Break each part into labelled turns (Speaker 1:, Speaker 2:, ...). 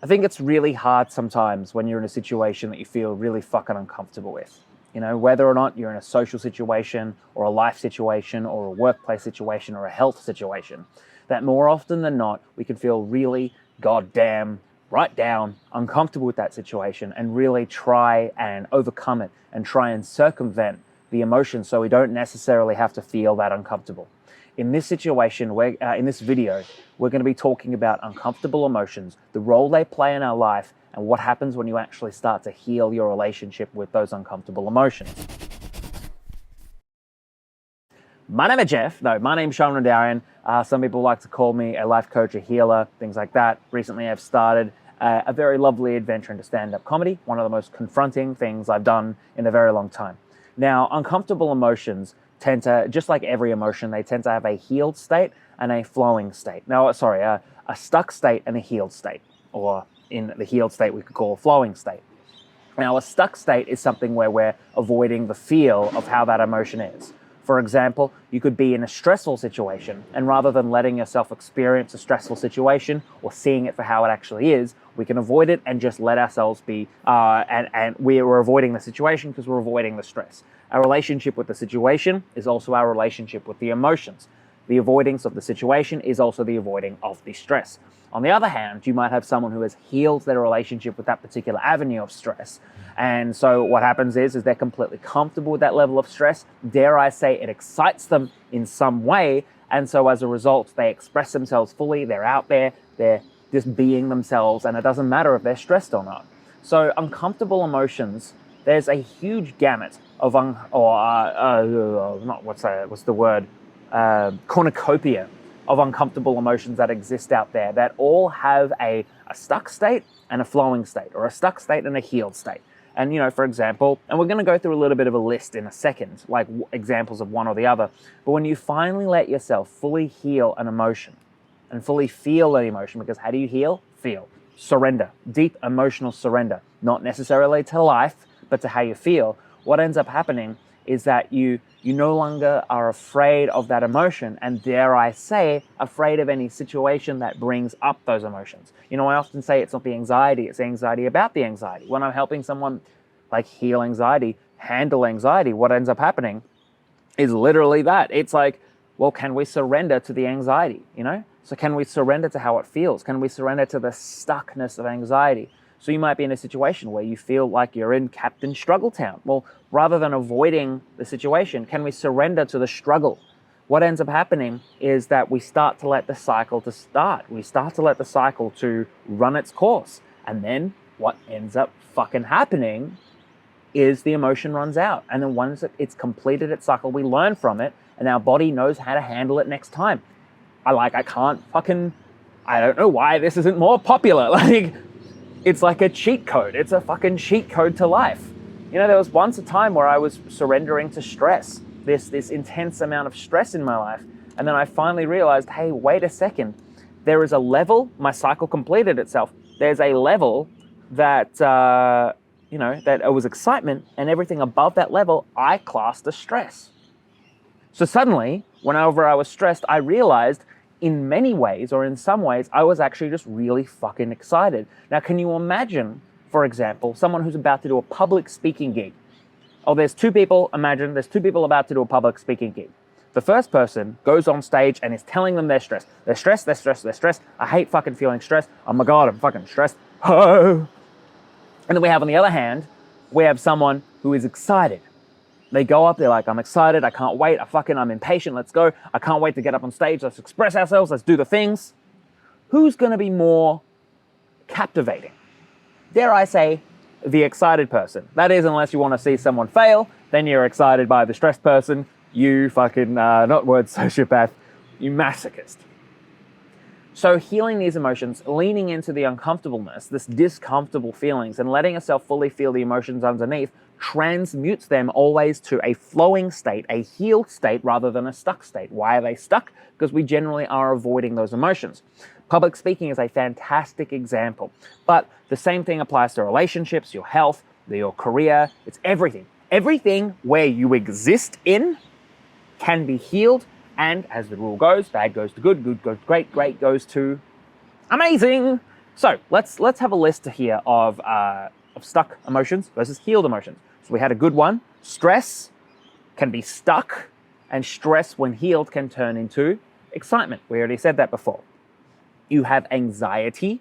Speaker 1: I think it's really hard sometimes when you're in a situation that you feel really fucking uncomfortable with. You know, whether or not you're in a social situation or a life situation or a workplace situation or a health situation, that more often than not, we can feel really goddamn right down uncomfortable with that situation and really try and overcome it and try and circumvent the emotion so we don't necessarily have to feel that uncomfortable. In this situation, in this video, we're going to be talking about uncomfortable emotions, the role they play in our life, and what happens when you actually start to heal your relationship with those uncomfortable emotions. My name's Sharam Namdarian. Some people like to call me a life coach, a healer, things like that. Recently, I've started a very lovely adventure into stand-up comedy, one of the most confronting things I've done in a very long time. Now, uncomfortable emotions tend to, just like every emotion, they tend to have a healed state and a flowing state. No, sorry, a stuck state and a healed state, or in the healed state we could call a flowing state. Now, a stuck state is something where we're avoiding the feel of how that emotion is. For example, you could be in a stressful situation, and rather than letting yourself experience a stressful situation or seeing it for how it actually is, we can avoid it and just let ourselves be, and we're avoiding the situation because we're avoiding the stress. Our relationship with the situation is also our relationship with the emotions. The avoidance of the situation is also the avoiding of the stress. On the other hand, you might have someone who has healed their relationship with that particular avenue of stress. And so what happens is they're completely comfortable with that level of stress. Dare I say, it excites them in some way. And so as a result, they express themselves fully. They're out there. They're just being themselves. And it doesn't matter if they're stressed or not. So uncomfortable emotions, there's a huge gamut of, cornucopia of uncomfortable emotions that exist out there that all have a stuck state and a flowing state, or a stuck state and a healed state. And, you know, for example, and we're going to go through a little bit of a list in a second, like examples of one or the other. But when you finally let yourself fully heal an emotion and fully feel an emotion, because how do you heal? Feel. Surrender. Deep emotional surrender. Not necessarily to life, but to how you feel. What ends up happening is that you no longer are afraid of that emotion, and dare I say, afraid of any situation that brings up those emotions. You know, I often say it's not the anxiety, it's the anxiety about the anxiety. When I'm helping someone like heal anxiety, handle anxiety, what ends up happening is literally that. It's like, well, can we surrender to the anxiety, you know? So can we surrender to how it feels? Can we surrender to the stuckness of anxiety? So you might be in a situation where you feel like you're in Captain Struggle Town. Well, rather than avoiding the situation, can we surrender to the struggle? What ends up happening is that we start to let the cycle to start. We start to let the cycle to run its course. And then what ends up fucking happening is the emotion runs out. And then once it's completed its cycle, we learn from it, and our body knows how to handle it next time. I don't know why this isn't more popular. It's like a cheat code. It's a fucking cheat code to life. You know, there was once a time where I was surrendering to stress, this intense amount of stress in my life. And then I finally realized, hey, wait a second. There is a level, my cycle completed itself. There's a level that, that it was excitement, and everything above that level, I classed as stress. So suddenly, whenever I was stressed, I realized in many ways, or in some ways, I was actually just really fucking excited. Now, can you imagine, for example, someone who's about to do a public speaking gig? Oh, there's two people about to do a public speaking gig. The first person goes on stage and is telling them they're stressed. They're stressed. I hate fucking feeling stressed. Oh my God, I'm fucking stressed. Oh. And then we have, on the other hand, we have someone who is excited. They go up, they're like, I'm excited, I can't wait, I'm impatient, let's go. I can't wait to get up on stage, let's express ourselves, let's do the things. Who's gonna be more captivating? Dare I say, the excited person. That is, unless you wanna see someone fail, then you're excited by the stressed person, you fucking, not word sociopath, you masochist. So healing these emotions, leaning into the uncomfortableness, this discomfortable feelings, and letting yourself fully feel the emotions underneath transmutes them always to a flowing state, a healed state, rather than a stuck state. Why are they stuck? Because we generally are avoiding those emotions. Public speaking is a fantastic example, but the same thing applies to relationships, your health, your career, it's everything. Everything where you exist in can be healed. And as the rule goes, bad goes to good, good goes to great, great goes to amazing. So let's have a list here of stuck emotions versus healed emotions. So we had a good one. Stress can be stuck, and stress, when healed, can turn into excitement. We already said that before. You have anxiety.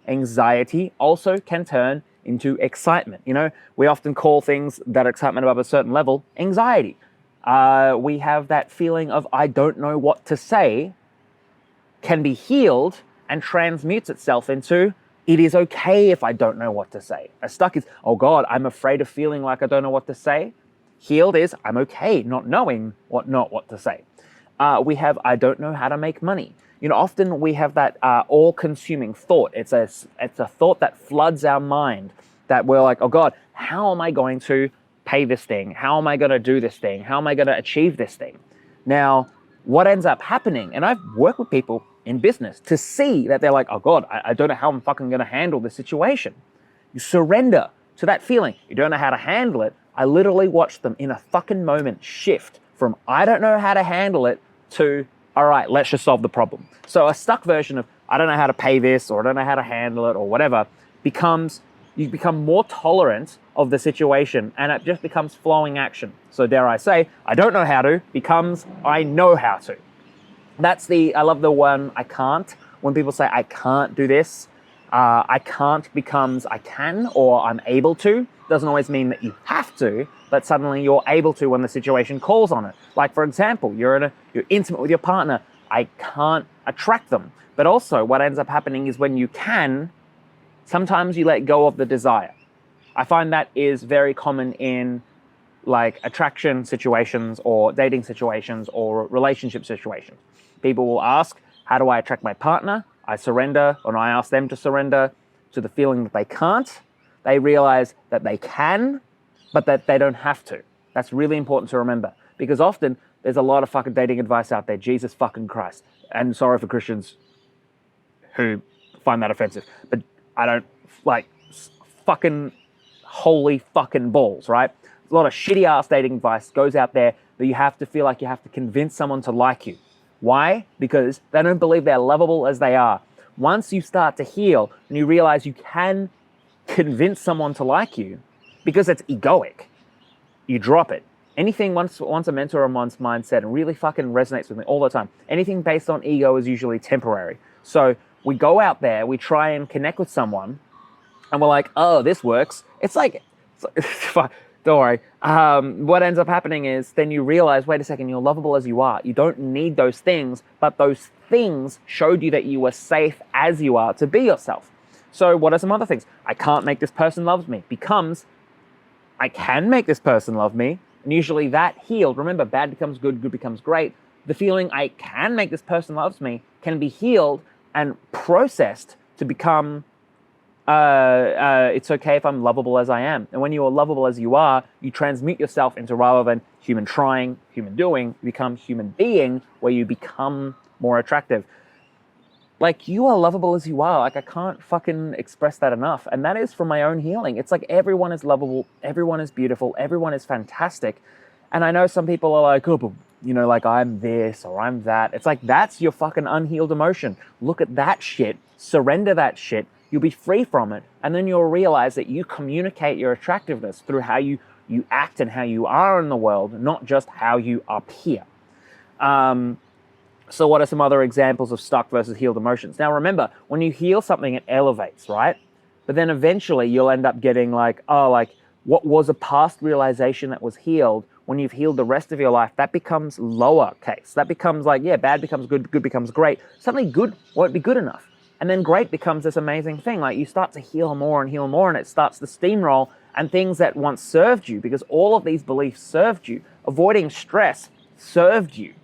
Speaker 1: Anxiety also can turn into excitement. You know, we often call things that are excitement above a certain level anxiety. We have that feeling of I don't know what to say, can be healed and transmutes itself into it is okay if I don't know what to say. A stuck is, oh God, I'm afraid of feeling like I don't know what to say. Healed is, I'm okay not knowing what to say. We have, I don't know how to make money. You know, often we have that all-consuming thought. It's a thought that floods our mind, that we're like, oh God, how am I going to pay this thing? How am I going to do this thing? How am I going to achieve this thing? Now, what ends up happening, and I've worked with people in business to see that they're like, oh God, I don't know how I'm fucking going to handle this situation. You surrender to that feeling. You don't know how to handle it. I literally watched them in a fucking moment shift from I don't know how to handle it to, all right, let's just solve the problem. So a stuck version of I don't know how to pay this, or I don't know how to handle it, or whatever, becomes, you become more tolerant of the situation, and it just becomes flowing action. So dare I say, I don't know how to becomes I know how to. That's I love the one I can't. When people say I can't do this, I can't becomes I can or I'm able to. Doesn't always mean that you have to, but suddenly you're able to when the situation calls on it. Like, for example, you're intimate with your partner. I can't attract them. But also what ends up happening is when you can, sometimes you let go of the desire. I find that is very common in like attraction situations or dating situations or relationship situations. People will ask, how do I attract my partner? I surrender, or I ask them to surrender to the feeling that they can't. They realize that they can, but that they don't have to. That's really important to remember, because often there's a lot of fucking dating advice out there. Jesus fucking Christ. And sorry for Christians who find that offensive, but I don't like fucking holy fucking balls, right? A lot of shitty ass dating advice goes out there that you have to feel like you have to convince someone to like you. Why? Because they don't believe they're lovable as they are. Once you start to heal and you realize you can convince someone to like you, because it's egoic, you drop it. Anything once a mentor of mine's mindset really fucking resonates with me all the time. Anything based on ego is usually temporary. So we go out there, we try and connect with someone, and we're like, oh, this works. It's like don't worry. What ends up happening is then you realize, wait a second, you're lovable as you are. You don't need those things, but those things showed you that you were safe as you are to be yourself. So what are some other things? I can't make this person love me becomes I can make this person love me. And usually that healed. Remember, bad becomes good, good becomes great. The feeling I can make this person loves me can be healed and processed to become it's okay if I'm lovable as I am. And when you are lovable as you are, you transmute yourself into, rather than human trying, human doing, you become human being, where you become more attractive. Like, you are lovable as you are. Like, I can't fucking express that enough. And that is from my own healing. It's like everyone is lovable, everyone is beautiful, everyone is fantastic. And I know some people are like, oh, but, you know, like I'm this or I'm that. It's like, that's your fucking unhealed emotion. Look at that shit, surrender that shit. You'll be free from it. And then you'll realize that you communicate your attractiveness through how you act and how you are in the world, not just how you appear. So what are some other examples of stuck versus healed emotions? Now remember, when you heal something, it elevates, right? But then eventually you'll end up getting like, oh, like what was a past realization that was healed, when you've healed the rest of your life, that becomes lower case. That becomes like, yeah, bad becomes good, good becomes great. Suddenly good won't be good enough. And then great becomes this amazing thing. Like, you start to heal more, and it starts to steamroll, and things that once served you, because all of these beliefs served you. Avoiding stress served you.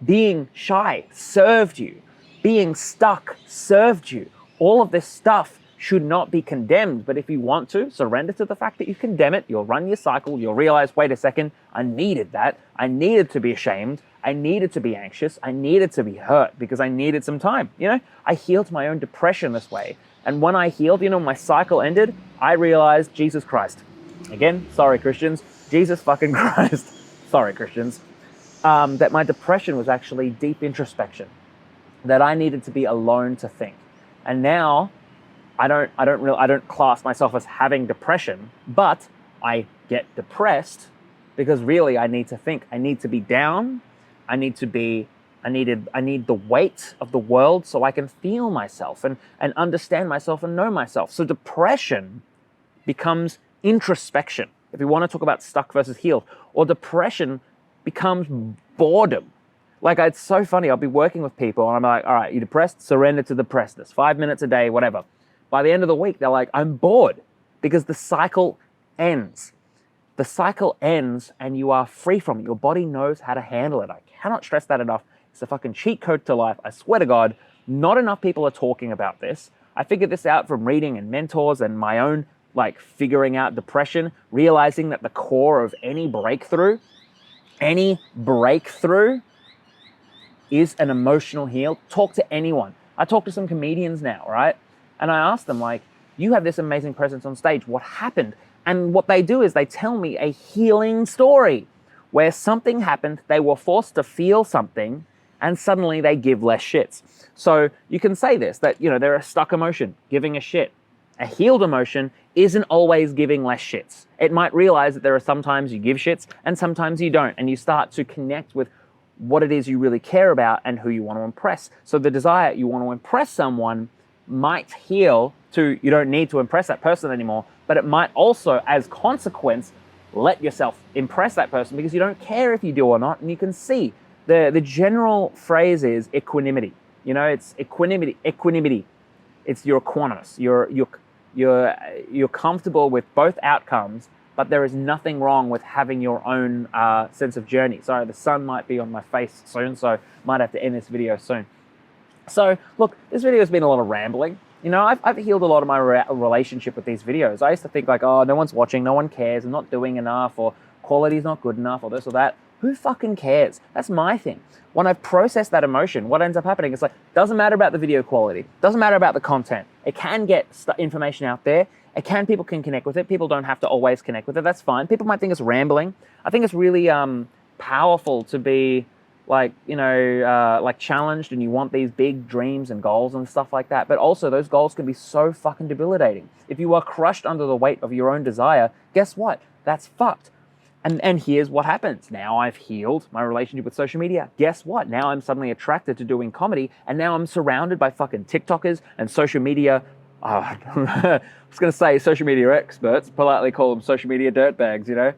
Speaker 1: Being shy served you. Being stuck served you. All of this stuff should not be condemned. But if you want to, surrender to the fact that you condemn it. You'll run your cycle. You'll realize, wait a second, I needed that. I needed to be ashamed. I needed to be anxious. I needed to be hurt because I needed some time. You know, I healed my own depression this way. And when I healed, you know, my cycle ended, I realized, Jesus Christ. Again, sorry, Christians. Jesus fucking Christ. Sorry, Christians. That my depression was actually deep introspection. That I needed to be alone to think. And now I don't class myself as having depression, but I get depressed because really I need to think. I need to be down. I need the weight of the world so I can feel myself and understand myself and know myself. So depression becomes introspection, if we want to talk about stuck versus healed, or depression becomes boredom. Like, it's so funny. I'll be working with people and I'm like, all right, you're depressed, surrender to depressedness, 5 minutes a day, whatever. By the end of the week, they're like, I'm bored, because the cycle ends. The cycle ends and you are free from it. Your body knows how to handle it. I cannot stress that enough. It's a fucking cheat code to life. I swear to God, not enough people are talking about this. I figured this out from reading and mentors and my own, like, figuring out depression, realizing that the core of any breakthrough is an emotional heal. Talk to anyone. I talk to some comedians now, right? And I ask them, like, you have this amazing presence on stage. What happened? And what they do is they tell me a healing story where something happened, they were forced to feel something, and suddenly they give less shits. So you can say this, that, you know, they're a stuck emotion, giving a shit. A healed emotion isn't always giving less shits. It might realize that there are sometimes you give shits and sometimes you don't, and you start to connect with what it is you really care about and who you want to impress. So the desire you want to impress someone might heal to, you don't need to impress that person anymore, but it might also, as consequence, let yourself impress that person because you don't care if you do or not, and you can see the general phrase is equanimity. You know, it's equanimity. It's your equanimous. You're comfortable with both outcomes, but there is nothing wrong with having your own sense of journey. Sorry, the sun might be on my face soon, so might have to end this video soon. So look, this video has been a lot of rambling. You know, I've healed a lot of my relationship with these videos. I used to think like, oh, no one's watching, no one cares, I'm not doing enough, or quality's not good enough, or this or that. Who fucking cares? That's my thing. When I've processed that emotion, what ends up happening is, like, doesn't matter about the video quality, doesn't matter about the content. It can get information out there. People can connect with it. People don't have to always connect with it. That's fine. People might think it's rambling. I think it's really powerful to be, like, you know, like, challenged, and you want these big dreams and goals and stuff like that. But also those goals can be so fucking debilitating. If you are crushed under the weight of your own desire, guess what? That's fucked. And here's what happens. Now I've healed my relationship with social media. Guess what? Now I'm suddenly attracted to doing comedy, and now I'm surrounded by fucking TikTokers and social media. I was going to say social media experts, politely call them social media dirtbags, you know?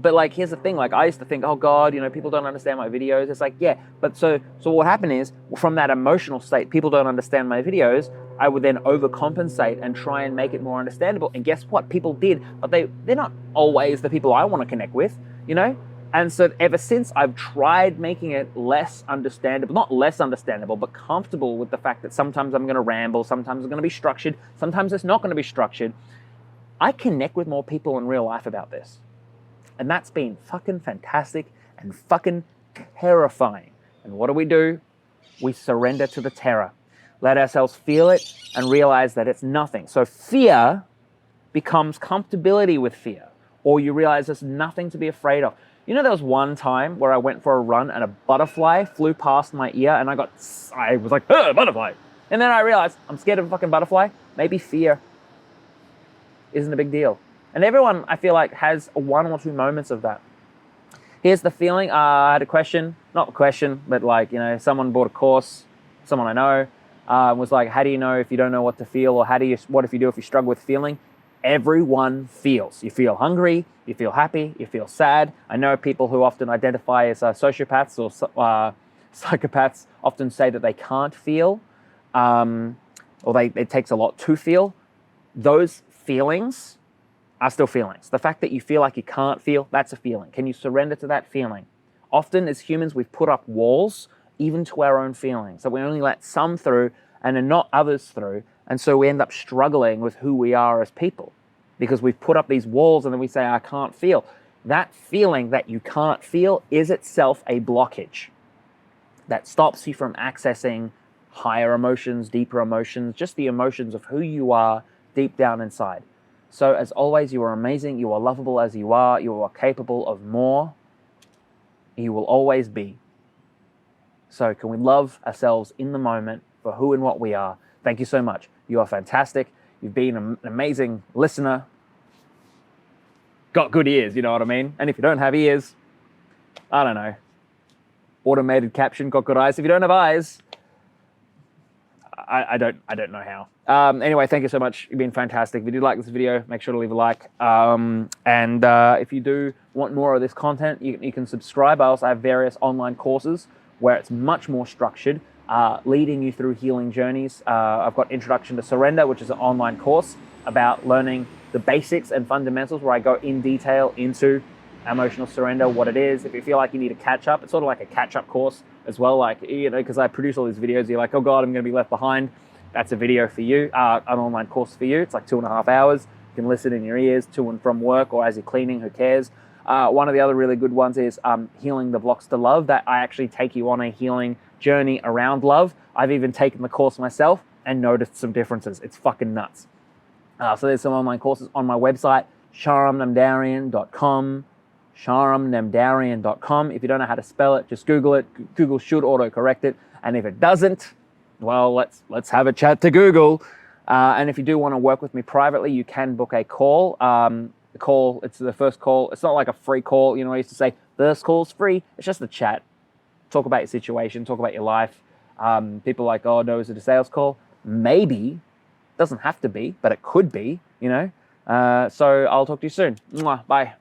Speaker 1: But, like, here's the thing. Like, I used to think, oh God, you know, people don't understand my videos. It's like, yeah, but so what happened is, from that emotional state, people don't understand my videos, I would then overcompensate and try and make it more understandable. And guess what? People did, but they're not always the people I want to connect with, you know? And so ever since, I've tried making it less understandable, not less understandable, but comfortable with the fact that sometimes I'm going to ramble, sometimes it's going to be structured, sometimes it's not going to be structured. I connect with more people in real life about this. And that's been fucking fantastic and fucking terrifying. And what do? We surrender to the terror. Let ourselves feel it and realize that it's nothing. So fear becomes comfortability with fear, or you realize there's nothing to be afraid of. You know, there was one time where I went for a run and a butterfly flew past my ear, and I was like, butterfly. And then I realized I'm scared of a fucking butterfly. Maybe fear isn't a big deal. And everyone, I feel like, has one or two moments of that. Here's the feeling. I had a question, not a question, but, like, you know, someone bought a course, someone I know, was like, how do you know if you don't know what to feel, or what if you do if you struggle with feeling? Everyone feels. You feel hungry, you feel happy, you feel sad. I know people who often identify as sociopaths or psychopaths often say that they can't feel, or it takes a lot to feel. Those feelings are still feelings. The fact that you feel like you can't feel, that's a feeling. Can you surrender to that feeling? Often as humans, we've put up walls even to our own feelings. So we only let some through and not others through. And so we end up struggling with who we are as people because we've put up these walls and then we say, I can't feel. That feeling that you can't feel is itself a blockage that stops you from accessing higher emotions, deeper emotions, just the emotions of who you are deep down inside. So as always, you are amazing, you are lovable as you are capable of more, you will always be. So can we love ourselves in the moment for who and what we are, thank you so much. You are fantastic. You've been an amazing listener. Got good ears, you know what I mean? And if you don't have ears, I don't know. Automated caption, got good eyes. If you don't have eyes, I don't know how. Anyway, thank you so much. You've been fantastic. If you did like this video, make sure to leave a like. And if you do want more of this content, you can subscribe. I also have various online courses where it's much more structured, leading you through healing journeys. I've got Introduction to Surrender, which is an online course about learning the basics and fundamentals, where I go in detail into emotional surrender, what it is. If you feel like you need a catch up, it's sort of like a catch up course as well. Like, you know, because I produce all these videos, you're like, oh God, I'm going to be left behind. That's a video for you, an online course for you. It's like 2.5 hours. You can listen in your ears to and from work or as you're cleaning, who cares? One of the other really good ones is Healing the Blocks to Love, that I actually take you on a healing journey around love. I've even taken the course myself and noticed some differences. It's fucking nuts. So there's some online courses on my website, sharamnamdarian.com, sharamnamdarian.com. If you don't know how to spell it, just Google it. Google should autocorrect it. And if it doesn't, well, let's have a chat to Google. And if you do want to work with me privately, you can book a call. It's the first call. It's not like a free call. You know, I used to say, first call's free. It's just a chat. Talk about your situation, talk about your life. People are like, oh no, is it a sales call? Maybe. Doesn't have to be, but it could be, you know. So I'll talk to you soon. Mwah, bye.